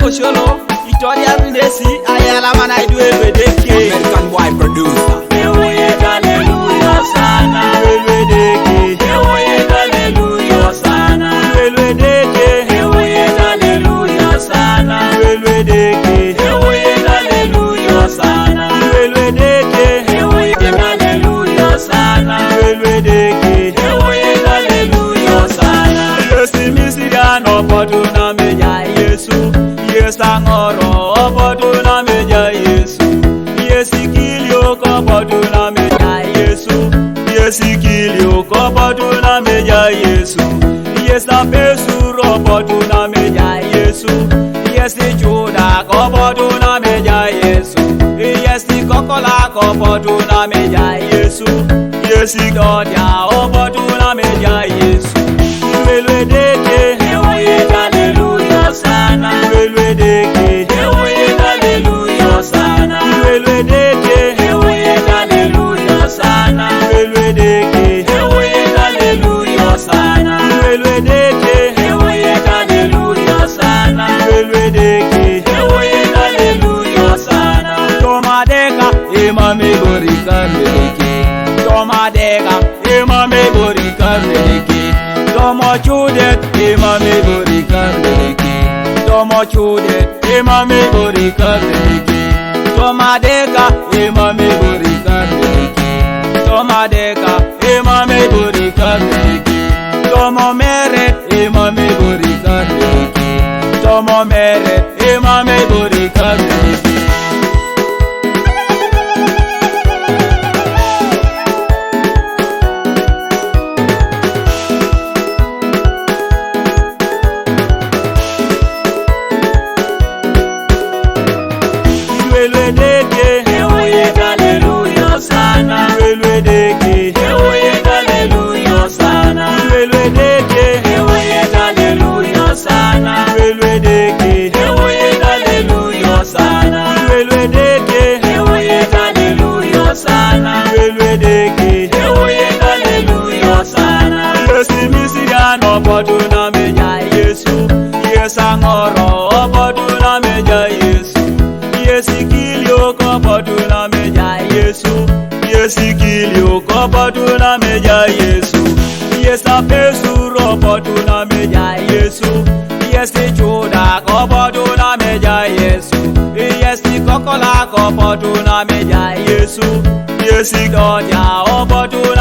Osholo, Victoria Ndesi, Ayala man I do every day. American boy producer. Hallelujah sana, hallelujah sana, hallelujah sana, hallelujah sana, hallelujah sana, hallelujah sana. Yes, Misian opoduna meja Yesu, yes angoro opoduna meja Yesu, yes ikilio opoduna meja Yesu, yes ikilio opoduna meja Yesu, yes apesu opoduna meja Yesu, yes Juda opoduna meja Yesu, yes kokola opoduna meja Yesu, yes Dodia opoduna meja Yesu. Hallelujah sana, hallelujah sana, hallelujah sana, hallelujah sana, hallelujah sana, hallelujah sana. Tomadeka imame borika meleke, tomadeka imame borika meleke. Tomo chudet imame borika meleke, tomo chudet imame borika meleke, tomadeka imame borika meleke, tomadeka imame borika meleke, tomo meret imame borika meleke, tomo meret imame borika meleke. Hallelujah sana, hallelujah sana, hallelujah sana, hallelujah sana, hallelujah sana, hallelujah sana. Yes, Misian opoduna meja Yesu, yes angoro opoduna meja Yesu, yes ikilio opoduna meja Yesu, yes ikilio opoduna meja Yesu, yes apesu opoduna meja Yesu, yes Juda opoduna meja Yesu, yes kokola opoduna meja Yesu, yes Dodia opoduna